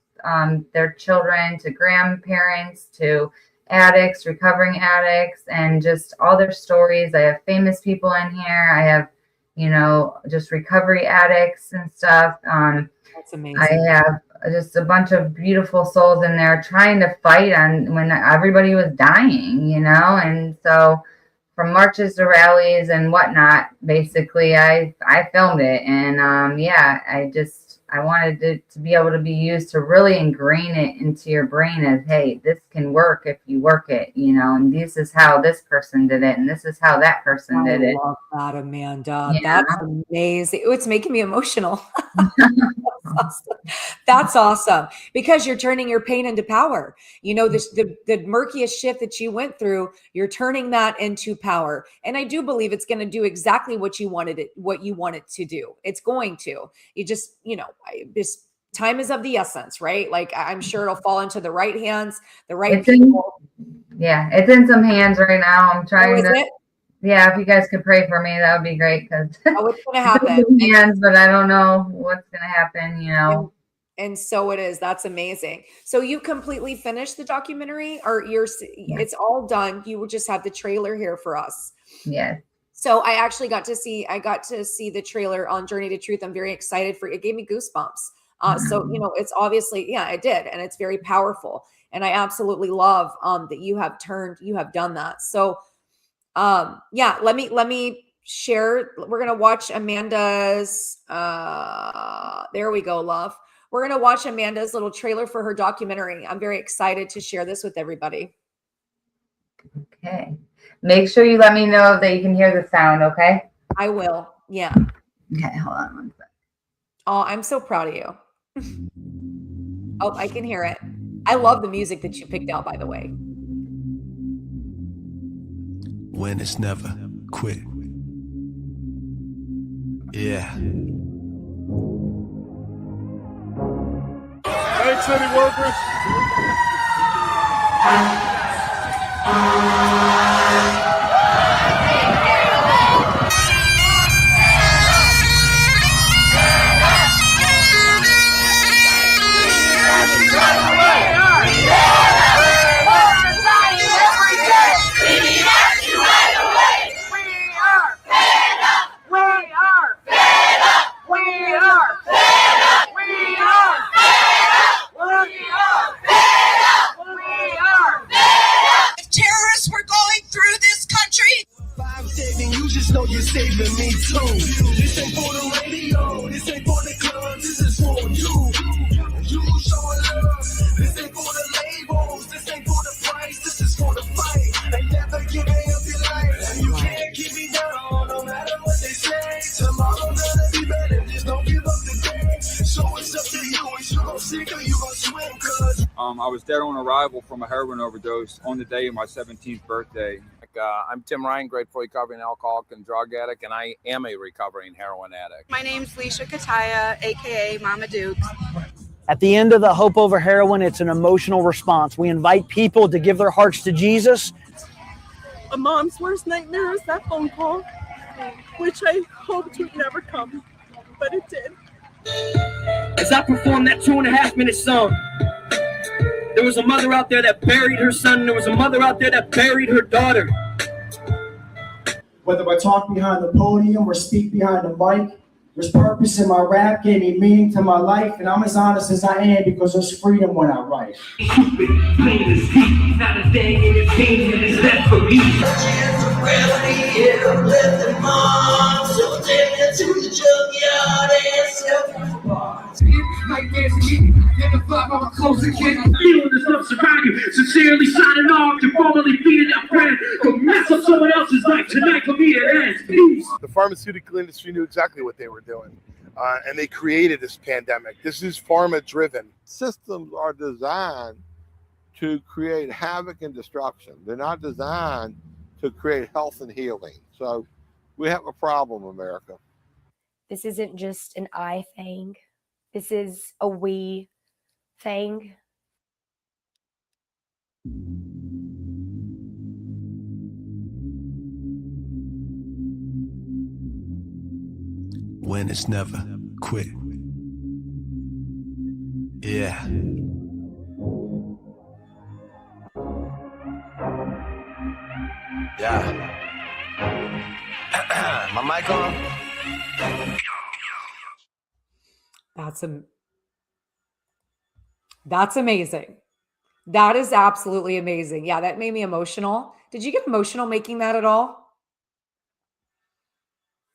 their children, to grandparents, to addicts, recovering addicts, and just all their stories. I have famous people in here. I have, just recovery addicts and stuff. That's amazing. I have just a bunch of beautiful souls in there trying to fight on when everybody was dying, you know? And so from marches to rallies and whatnot, basically I filmed it. And yeah, I wanted it to be able to be used to really ingrain it into your brain as, hey, this can work if you work it, you know, and this is how this person did it, and this is how that person did it. I love that, Amanda. Yeah. That's amazing. It's making me emotional. That's awesome. That's awesome, because you're turning your pain into power. You know, the murkiest shit that you went through, you're turning that into power. And I do believe it's going to do exactly what you want it to do. It's going to. You just, you know, this time is of the essence, right? Like, I'm sure it'll fall into the right hands, the right people. It's in some hands right now. I'm trying to. It? Yeah, if you guys could pray for me, that would be great, because it's going to happen. Hands, but I don't know what's going to happen, you know. And so it is. That's amazing. So you completely finished the documentary, or it's all done. You will just have the trailer here for us. Yes. So I actually got to see the trailer on Journey to Truth. I'm very excited for it. It gave me goosebumps. So, you know, it's obviously, yeah, it did. And it's very powerful. And I absolutely love that you have done that. So yeah, let me share. We're going to watch Amanda's, there we go, love. We're going to watch Amanda's little trailer for her documentary. I'm very excited to share this with everybody. Okay. Make sure you let me know that you can hear the sound, okay? I will. Yeah. Okay, hold on one second. Oh, I'm so proud of you. Oh, I can hear it. I love the music that you picked out, by the way. When it's never quit. Yeah. Hey, city workers. Know you're saving me too. This ain't for the radio, this ain't for the club, this is for you. You showing love. This ain't for the labels, this ain't for the price, this is for the fight. Ain't never giving up your life. You can't keep me down, no matter what they say. Tomorrow gonna be better, just don't give up today. So it's up to you, is you gon' sink or you gon' swim? Cause I was dead on arrival from a heroin overdose on the day of my 17th birthday. I'm Tim Ryan, grateful recovering alcoholic and drug addict, and I am a recovering heroin addict. My name's Leisha Kataya, aka Mama Dukes. At the end of the Hope Over Heroin, it's an emotional response. We invite people to give their hearts to Jesus. A mom's worst nightmare is that phone call, which I hoped would never come, but it did. As I performed that 2.5-minute song, there was a mother out there that buried her son, and there was a mother out there that buried her daughter. Whether I talk behind the podium or speak behind the mic, there's purpose in my rap, giving meaning to my life, and I'm as honest as I am because there's freedom when I write. Not a thing in his team, and it's left for me. Feeling this love surround you, sincerely signing off to formally feeding that brand. Don't mess up someone else's life tonight for me it ends. Peace. The pharmaceutical industry knew exactly what they were doing, and they created this pandemic. This is pharma-driven. Systems are designed to create havoc and destruction. They're not designed to create health and healing. So we have a problem, America. This isn't just an I thing. This is a we thing. When it's never quit. Yeah. Yeah. My mic on? That's a That's amazing. That is absolutely amazing. Yeah, that made me emotional. Did you get emotional making that at all?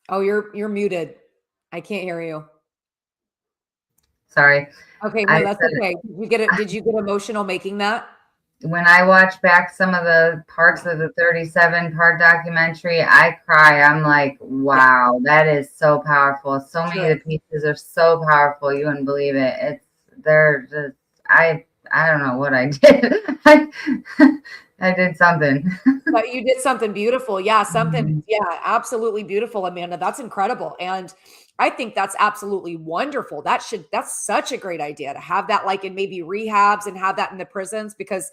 Oh, you're muted. I can't hear you. Sorry. Okay, no, that's okay. Did you get emotional making that? When I watch back some of the parts of the 37-part documentary, I cry. I'm like, wow, that is so powerful. So many of the pieces are so powerful. You wouldn't believe it. They're just, I don't know what I did. I did something. But you did something beautiful. Yeah, yeah, absolutely beautiful, Amanda. That's incredible. And I think that's absolutely wonderful. That's such a great idea to have that like in maybe rehabs and have that in the prisons, because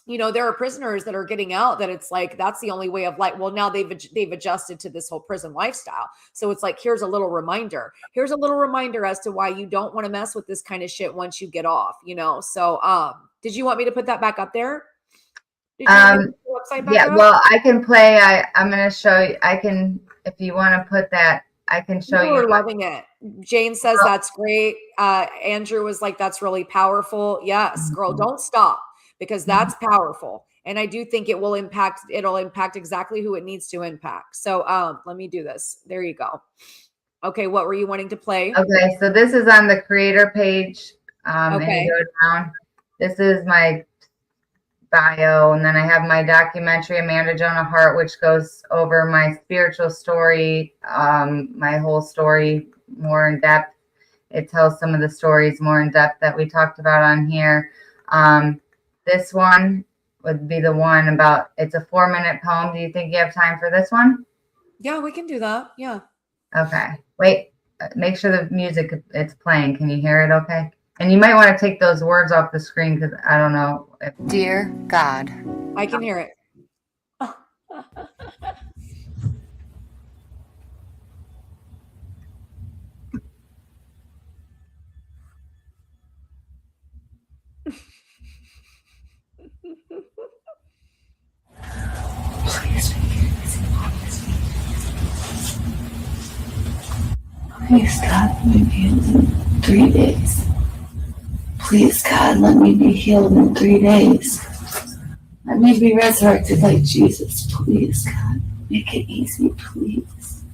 there are prisoners that are getting out that it's like, that's the only way of life. Well, now they've adjusted to this whole prison lifestyle. So it's like, here's a little reminder as to why you don't want to mess with this kind of shit once you get off, So, did you want me to put that back up there? Well, I can play. I'm going to show you. If you want to put that, I can show you. We're loving it. Jane says that's great. Andrew was like, that's really powerful. Yes, girl, don't stop, because that's powerful. And I do think it'll impact exactly who it needs to impact. So let me do this. There you go. Okay, what were you wanting to play? Okay, so this is on the creator page. And you go down. This is my bio, and then I have my documentary, Amanda Joan of Heart, which goes over my spiritual story, my whole story more in depth. It tells some of the stories more in depth that we talked about on here. This one would be the one about, it's a 4-minute poem. Do you think you have time for this one? Yeah, we can do that. Yeah. Okay. Wait, make sure the music it's playing. Can you hear it okay? And you might want to take those words off the screen, because I don't know. Dear God. I can hear it. Please, God, let me be healed in 3 days. Please, God, let me be healed in 3 days. Let me be resurrected like Jesus. Please, God, make it easy, please.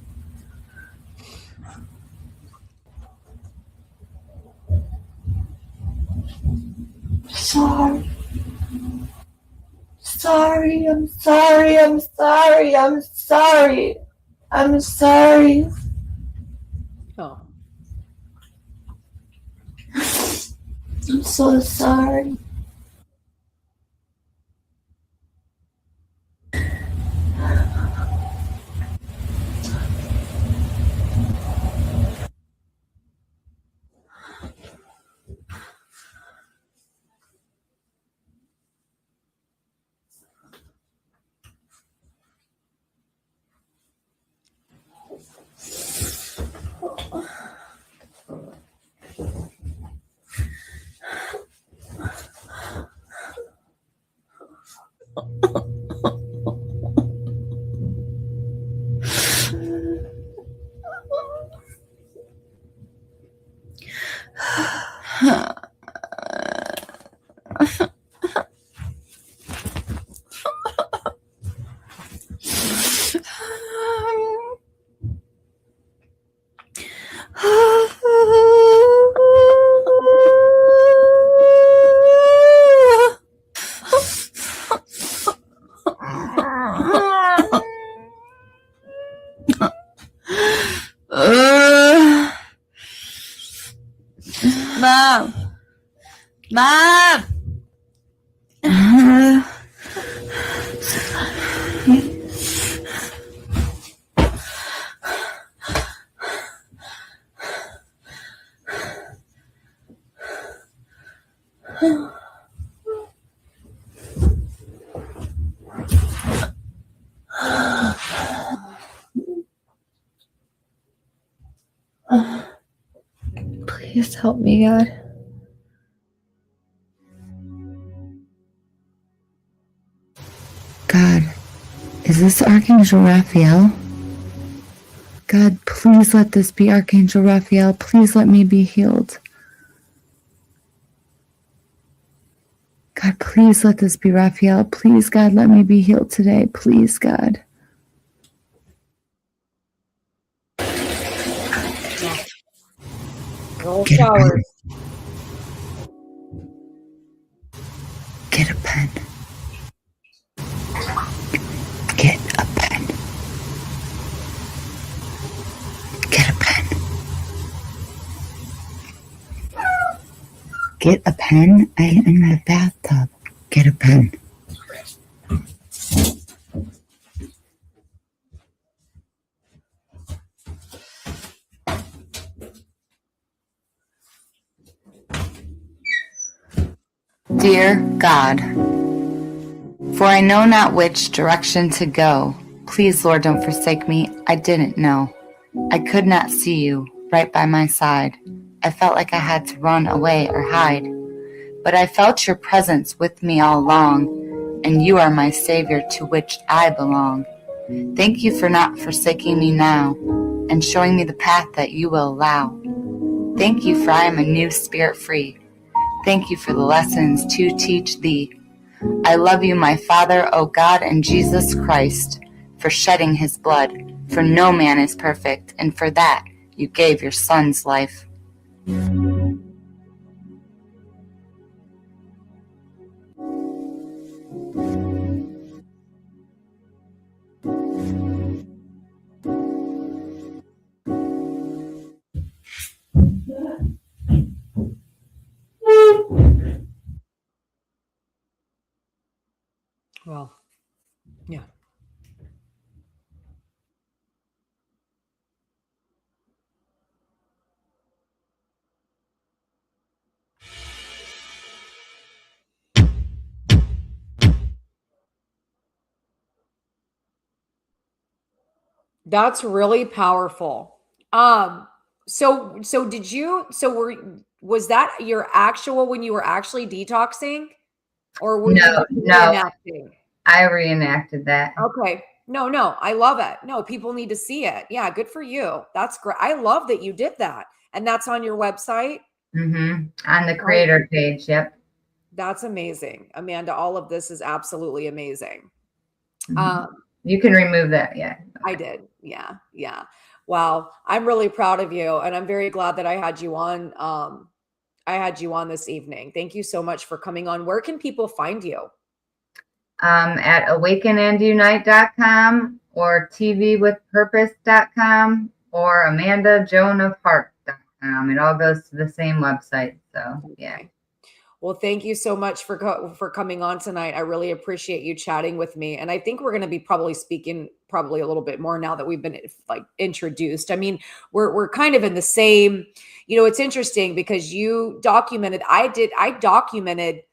Sorry. Sorry, I'm sorry, I'm sorry, I'm sorry. I'm sorry. Oh. I'm so sorry. Mom. Mom. Please help me, God. God, is this Archangel Raphael? God, please let this be Archangel Raphael. Please let me be healed. God, please let this be Raphael. Please, God, let me be healed today. Please, God. Roll showers. Get a pen. Get a pen. Get a pen. Get a pen. I am in the bathtub. Get a pen. Dear God, for I know not which direction to go. Please, Lord, don't forsake me. I didn't know. I could not see you right by my side. I felt like I had to run away or hide. But I felt your presence with me all along, and you are my Savior to which I belong. Thank you for not forsaking me now, and showing me the path that you will allow. Thank you for I am a new spirit free. Thank you for the lessons to teach thee. I love you, my Father, O God, and Jesus Christ, for shedding his blood. For no man is perfect, and for that you gave your Son's life. Well, yeah. That's really powerful. So did you, was that your actual, when you were actually detoxing, or were you No, just no, reenacting? I reenacted that. Okay. No, I love it. No, people need to see it. Yeah, good for you. That's great. I love that you did that. And that's on your website? On the creator page, yep. That's amazing. Amanda, all of this is absolutely amazing. You can remove that, yeah. I did. Yeah. Yeah. Wow. I'm really proud of you. And I'm very glad that I had you on. I had you on this evening. Thank you so much for coming on. Where can people find you? At awakenandunite.com or tvwithpurpose.com or Amanda Joan of Heart.com. It all goes to the same website. So, yeah. Well, thank you so much for coming on tonight. I really appreciate you chatting with me. And I think we're going to be probably speaking a little bit more now that we've been like introduced. I mean, we're kind of in the same, it's interesting because you documented, I documented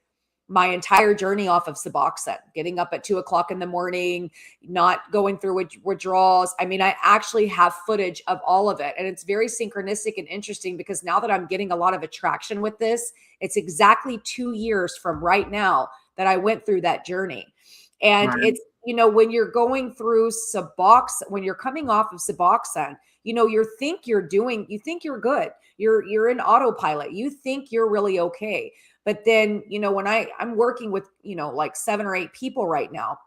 my entire journey off of Suboxone, getting up at 2:00 in the morning, not going through withdrawals. I mean, I actually have footage of all of it. And it's very synchronistic and interesting because now that I'm getting a lot of attraction with this, it's exactly 2 years from right now that I went through that journey. And it's, when you're going through Suboxone, when you're coming off of Suboxone, you think you're good. You're in autopilot. You think you're really okay. But then, when I'm working with, like 7 or 8 people right now,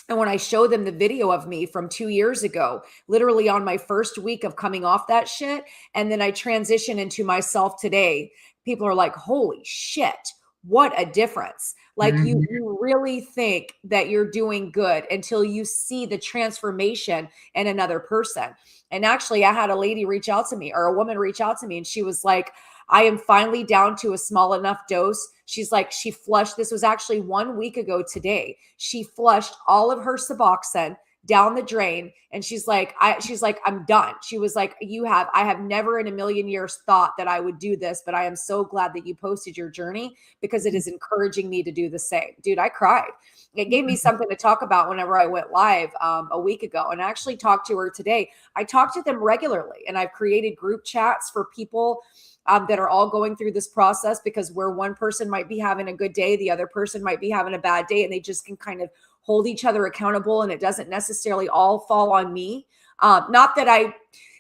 and when I show them the video of me from 2 years ago, literally on my first week of coming off that shit, and then I transition into myself today, people are like, holy shit, what a difference. Like you really think that you're doing good until you see the transformation in another person. And actually, I had a lady reach out to me, or a woman reach out to me, and she was like, I am finally down to a small enough dose. She's like, she flushed. This was actually 1 week ago today. She flushed all of her Suboxone down the drain. And she's like, I'm done. She was like, I have never in a million years thought that I would do this, but I am so glad that you posted your journey because it is encouraging me to do the same. Dude, I cried. It gave me something to talk about whenever I went live a week ago, and I actually talked to her today. I talk to them regularly, and I've created group chats for people that are all going through this process, because where one person might be having a good day, the other person might be having a bad day, and they just can kind of hold each other accountable, and it doesn't necessarily all fall on me. Not that I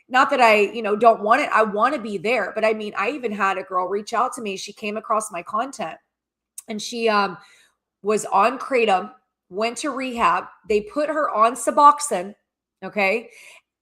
don't want it. I want to be there. But I mean, I even had a girl reach out to me. She came across my content, and she was on kratom, went to rehab. They put her on Suboxone. Okay.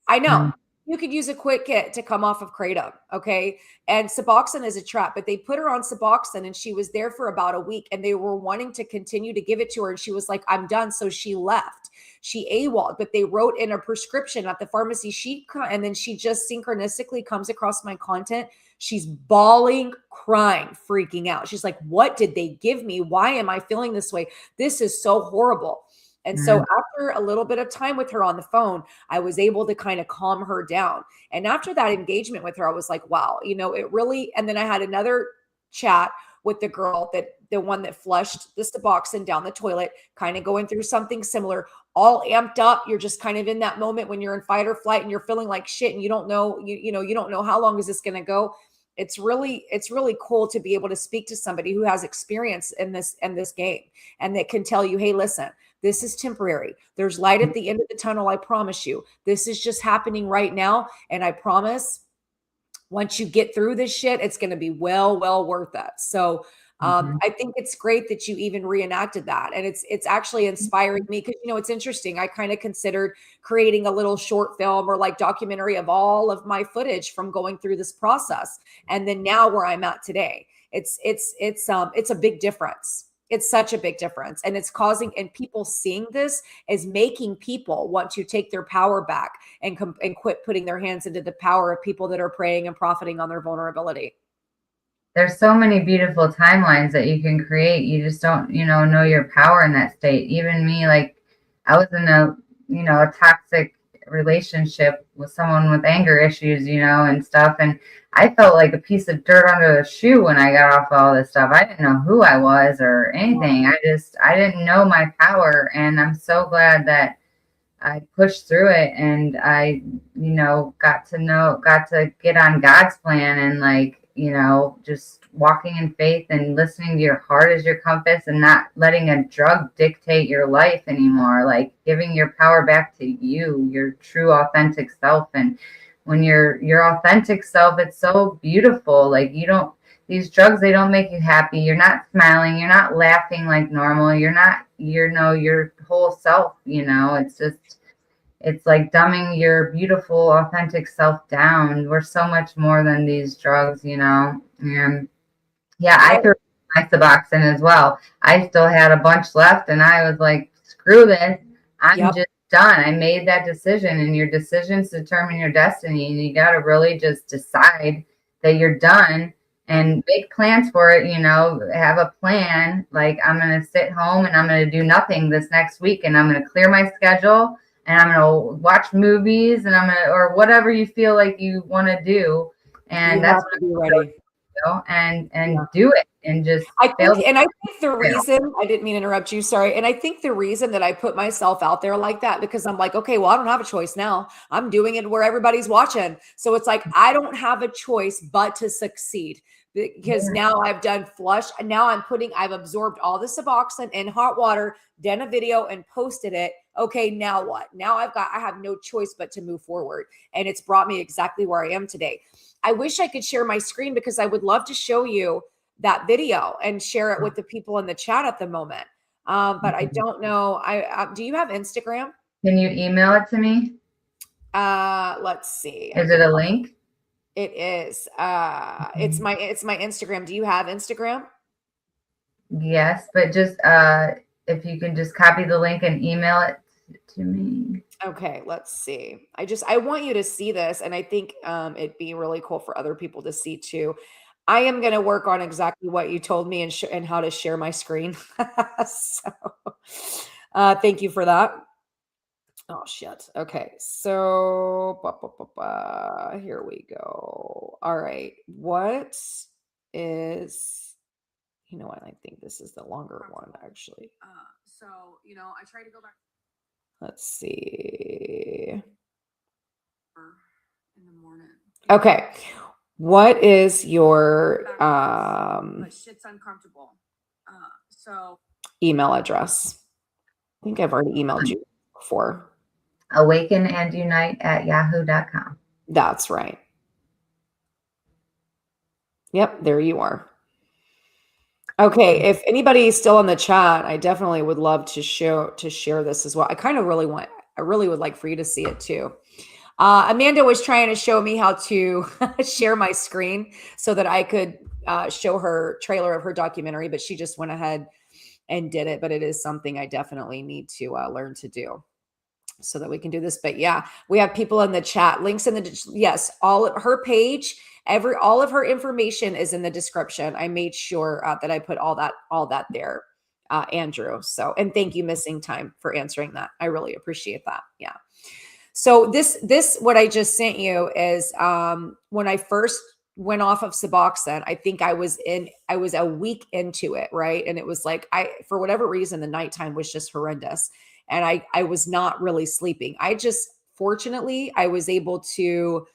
I know you could use a quick hit to come off of kratom. Okay. And Suboxone is a trap, but they put her on Suboxone and she was there for about a week and they were wanting to continue to give it to her. And she was like, I'm done. So she left. She AWOL'd, but they wrote in a prescription at the pharmacy. And then she just synchronistically comes across my content. She's bawling, crying, freaking out. She's like, what did they give me? Why am I feeling this way? This is so horrible. And so after a little bit of time with her on the phone, I was able to kind of calm her down. And after that engagement with her, I was like, wow, you know, it really, and then I had another chat with the girl the one that flushed the Suboxone down the toilet, kind of going through something similar, all amped up. You're just kind of in that moment when you're in fight or flight and you're feeling like shit and you don't know, you don't know how long is this going to go. It's really cool to be able to speak to somebody who has experience in this game and that can tell you, hey, listen, this is temporary. There's light at the end of the tunnel. I promise you, this is just happening right now. And I promise once you get through this shit, it's going to be well worth it. So I think it's great that you even reenacted that. And it's actually inspiring me because, you know, it's interesting. I kind of considered creating a little short film or like documentary of all of my footage from going through this process. And then now where I'm at today, it's a big difference. It's such a big difference. And it's causing, and people seeing this is making people want to take their power back and quit putting their hands into the power of people that are preying and profiting on their vulnerability. There's so many beautiful timelines that you can create. You just don't, know your power in that state. Even me, like I was in a toxic relationship with someone with anger issues, and stuff. And I felt like a piece of dirt under the shoe when I got off all this stuff. I didn't know who I was or anything. I didn't know my power. And I'm so glad that I pushed through it and I, got to get on God's plan and just walking in faith and listening to your heart as your compass and not letting a drug dictate your life anymore, like giving your power back to you, your true authentic self. And when your authentic self, it's so beautiful. Like these drugs, they don't make you happy. You're not smiling. You're not laughing like normal. You're not, your whole self, it's like dumbing your beautiful, authentic self down. We're so much more than these drugs, And yeah, I threw my Suboxone as well. I still had a bunch left, and I was like, "Screw this! I'm just done." I made that decision, and your decisions determine your destiny. And you got to really just decide that you're done and make plans for it. Have a plan. Like I'm gonna sit home and I'm gonna do nothing this next week, and I'm gonna clear my schedule. And I'm going to watch movies and or whatever you feel like you want to do. And that's what be ready. And do it and just. I think the reason, I didn't mean to interrupt you, sorry. And I think the reason that I put myself out there like that, because I'm like, okay, well, I don't have a choice now. I'm doing it where everybody's watching. So it's like, I don't have a choice but to succeid. Because now I've done flush. Now I've absorbed all the Suboxone in hot water, done a video and posted it. Okay, now what? Now I have no choice but to move forward. And it's brought me exactly where I am today. I wish I could share my screen because I would love to show you that video and share it with the people in the chat at the moment. But I don't know. Do you have Instagram? Can you email it to me? Let's see. Is it a link? It is. It's my Instagram. Do you have Instagram? Yes, but just if you can just copy the link and email it to me. Okay, let's see. I want you to see this, and I think it'd be really cool for other people to see too. I am going to work on exactly what you told me and how to share my screen. So, thank you for that. Oh, shit. Okay. So here we go. All right. What is, you know what? I think this is the longer one, actually. So, I try to go back. Let's see. In the morning. Okay. What is your but shit's uncomfortable. So email address? I think I've already emailed you before. awakenandunite@yahoo.com. That's right. Yep, there you are. Okay, if anybody's still in the chat, I definitely would love to share this as well. I really would like for you to see it too. Amanda was trying to show me how to share my screen so that I could show her trailer of her documentary, but she just went ahead and did it. But it is something I definitely need to learn to do so that we can do this. But yeah, we have people in the chat, links in the, yes, all of her page, all of her information is in the description. I made sure that I put all that there, Andrew. So, and thank you, Missing Time, for answering that. I really appreciate that. Yeah. So this what I just sent you is when I first went off of Suboxone, I think I was a week into it, right? And it was like, for whatever reason, the nighttime was just horrendous. And I was not really sleeping. Fortunately, I was able to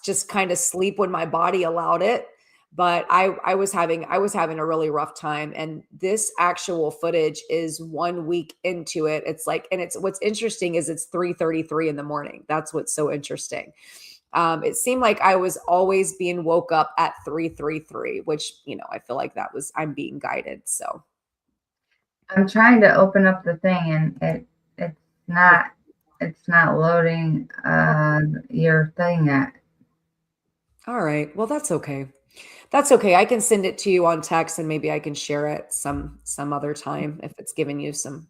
just kind of sleep when my body allowed it. But I was having a really rough time. And this actual footage is 1 week into it. It's like, and what's interesting is it's 3:33 in the morning. That's what's so interesting. It seemed like I was always being woke up at 3:33, which, I feel like I'm being guided. So I'm trying to open up the thing and it's not loading your thing yet. All right. Well, that's okay. That's okay. I can send it to you on text and maybe I can share it some other time if it's giving you some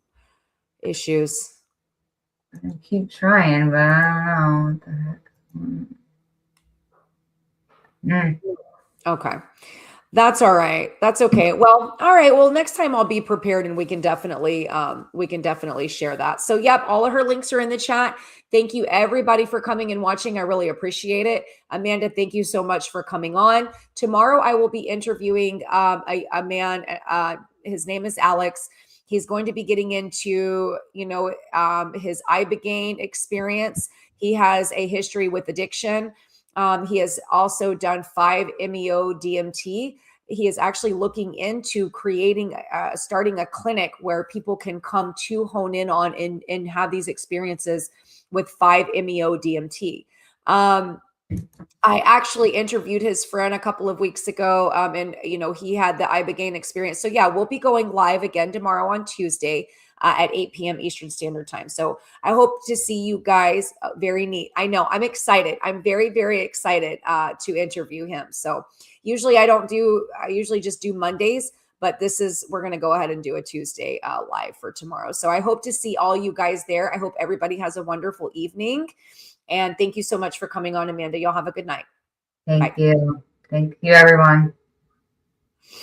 issues. I keep trying, but I don't know what the heck. Okay. That's all right. That's okay. Well, all right. Well, next time I'll be prepared and we can definitely share that. So yep, all of her links are in the chat. Thank you everybody for coming and watching. I really appreciate it. Amanda, thank you so much for coming on. Tomorrow I will be interviewing a man, his name is Alex. He's going to be getting into, his ibogaine experience. He has a history with addiction. He has also done 5-MeO DMT. He is actually looking into starting a clinic where people can come to hone in on and have these experiences with 5-MeO DMT. I actually interviewed his friend a couple of weeks ago, and he had the ibogaine experience. So yeah, we'll be going live again tomorrow on Tuesday at 8 p.m. Eastern Standard Time. So I hope to see you guys. Very neat. I know. I'm excited. I'm very, very excited to interview him. So usually I usually just do Mondays, but we're going to go ahead and do a Tuesday live for tomorrow. So I hope to see all you guys there. I hope everybody has a wonderful evening. And thank you so much for coming on, Amanda. Y'all have a good night. Thank you. Thank you, everyone.